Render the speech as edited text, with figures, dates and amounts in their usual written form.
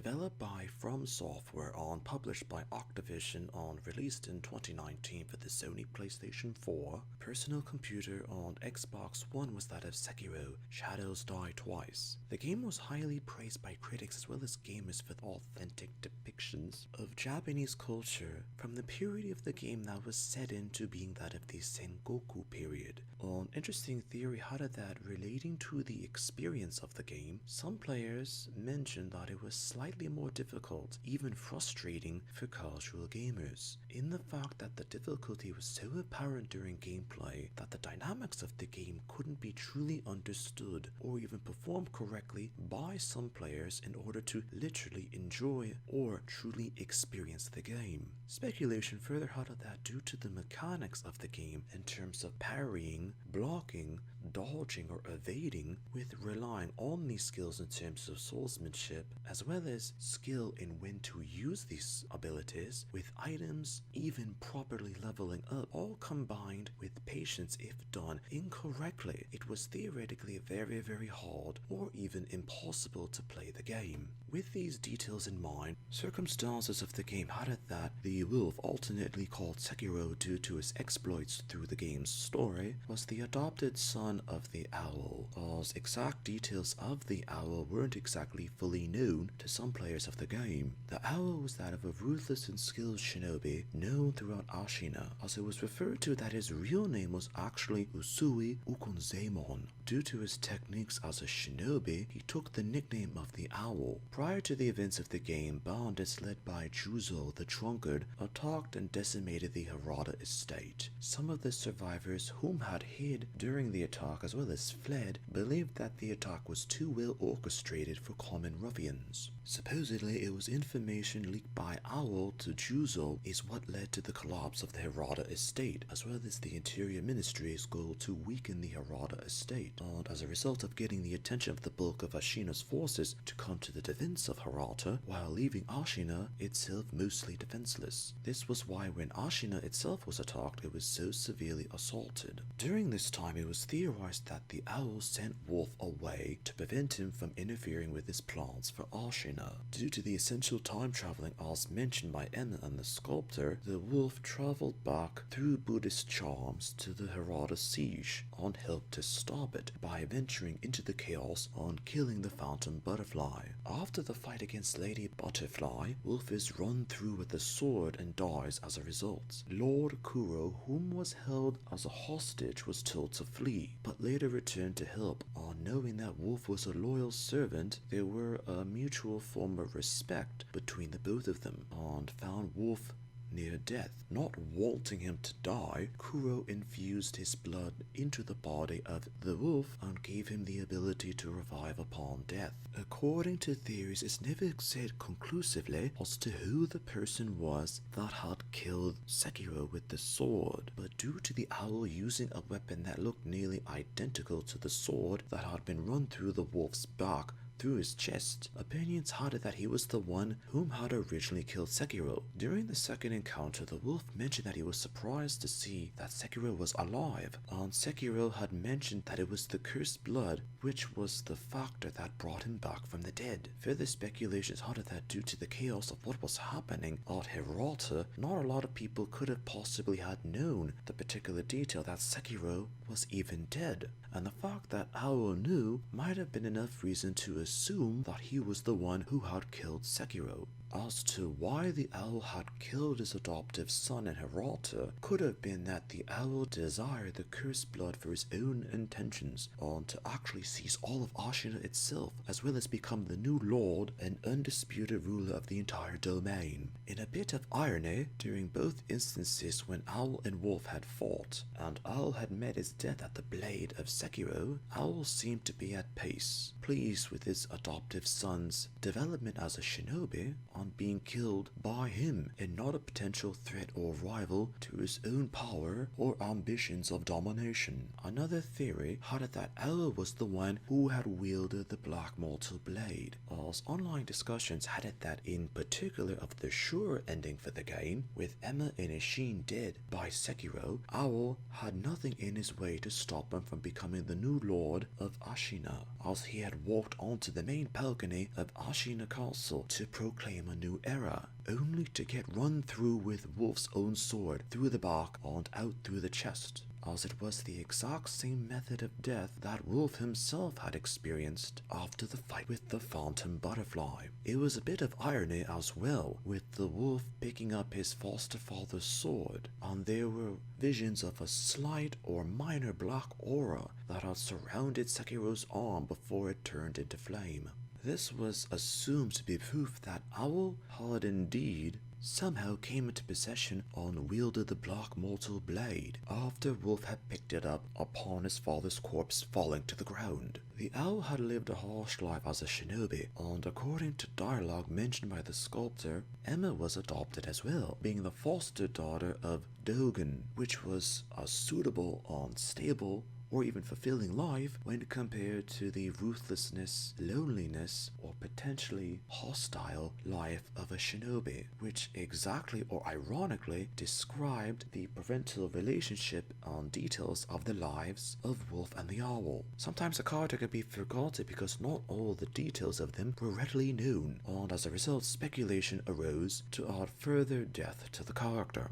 Developed by From Software and published by Activision and released in 2019 for the Sony PlayStation 4, personal computer and Xbox One was that of Sekiro, Shadows Die Twice. The game was highly praised by critics as well as gamers for authentic depictions of Japanese culture from the period of the game that was set into being that of the Sengoku period. An interesting theory had it that relating to the experience of the game, some players mentioned that it was slightly more difficult, even frustrating for casual gamers, in the fact that the difficulty was so apparent during gameplay that the dynamics of the game couldn't be truly understood or even performed correctly by some players in order to literally enjoy or truly experience the game. Speculation further had it that due to the mechanics of the game in terms of parrying, blocking, dodging or evading, with relying on these skills in terms of swordsmanship as well as skill in when to use these abilities with items, even properly leveling up, all combined with patience if done incorrectly, it was theoretically very hard or even impossible to play the game. With these details in mind, circumstances of the game had it that the wolf, alternately called Sekiro due to his exploits through the game's story, was the adopted son of the owl, as exact details of the owl weren't exactly fully known to some players of the game. The owl was that of a ruthless and skilled shinobi known throughout Ashina, as it was referred to that his real name was actually Usui Ukonzemon. Due to his techniques as a shinobi, he took the nickname of the owl. Prior to the events of the game, bandits led by Juzo the Drunkard attacked and decimated the Harada estate. Some of the survivors whom had hid during the attack as well as fled believed that the attack was too well orchestrated for common ruffians. Supposedly, it was information leaked by Owl to Juzo is what led to the collapse of the Harada estate, as well as the Interior Ministry's goal to weaken the Harada estate, and as a result of getting the attention of the bulk of Ashina's forces to come to the defense of Harada, while leaving Ashina itself mostly defenseless. This was why when Ashina itself was attacked, it was so severely assaulted. During this time, it was theorized that the owl sent Wolf away to prevent him from interfering with his plans for Ashina. Due to the essential time traveling as mentioned by Emma and the sculptor, the wolf traveled back through Buddhist charms to the Harada siege and helped to stop it by venturing into the chaos and killing the phantom butterfly. After the fight against Lady Butterfly, Wolf is run through with a sword and dies as a result. Lord Kuro, whom was held as a hostage, was told to flee, but later returned to help. On knowing that Wolf was a loyal servant, there were a mutual form of respect between the both of them, and found Wolf near death. Not wanting him to die, Kuro infused his blood into the body of the wolf and gave him the ability to revive upon death. According to theories, it's never said conclusively as to who the person was that had killed Sekiro with the sword, but due to the owl using a weapon that looked nearly identical to the sword that had been run through the wolf's back through his chest, opinions had it that he was the one whom had originally killed Sekiro. During the second encounter, the wolf mentioned that he was surprised to see that Sekiro was alive, and Sekiro had mentioned that it was the cursed blood which was the factor that brought him back from the dead. Further speculations had it that due to the chaos of what was happening at Hirata, not a lot of people could have possibly had known the particular detail that Sekiro was even dead, and the fact that Owl knew might have been enough reason to assume that he was the one who had killed Sekiro. As to why the owl had killed his adoptive son in Hirata could have been that the owl desired the cursed blood for his own intentions, and to actually seize all of Ashina itself, as well as become the new lord and undisputed ruler of the entire domain. In a bit of irony, during both instances when Owl and Wolf had fought, and Owl had met his death at the blade of Sekiro, Owl seemed to be at peace, pleased with his adoptive son's development as a shinobi, on being killed by him and not a potential threat or rival to his own power or ambitions of domination. Another theory had it that Owl was the one who had wielded the black mortal blade, as online discussions had it that in particular of the sure ending for the game, with Emma and Ishin dead by Sekiro, Owl had nothing in his way to stop him from becoming the new lord of Ashina, as he had walked onto the main balcony of Ashina Castle to proclaim a new era, only to get run through with Wolf's own sword through the back and out through the chest, as it was the exact same method of death that Wolf himself had experienced after the fight with the Phantom Butterfly. It was a bit of irony as well, with the Wolf picking up his foster father's sword, and there were visions of a slight or minor black aura that had surrounded Sekiro's arm before it turned into flame. This was assumed to be proof that Owl had indeed somehow came into possession and wielded the black mortal blade after Wolf had picked it up upon his father's corpse falling to the ground. The Owl had lived a harsh life as a shinobi, and according to dialogue mentioned by the sculptor, Emma was adopted as well, being the foster daughter of Dogen, which was a suitable and stable or even fulfilling life when compared to the ruthlessness, loneliness, or potentially hostile life of a shinobi, which exactly or ironically described the parental relationship and details of the lives of Wolf and the Owl. Sometimes a character can be forgotten because not all the details of them were readily known, and as a result speculation arose to add further depth to the character.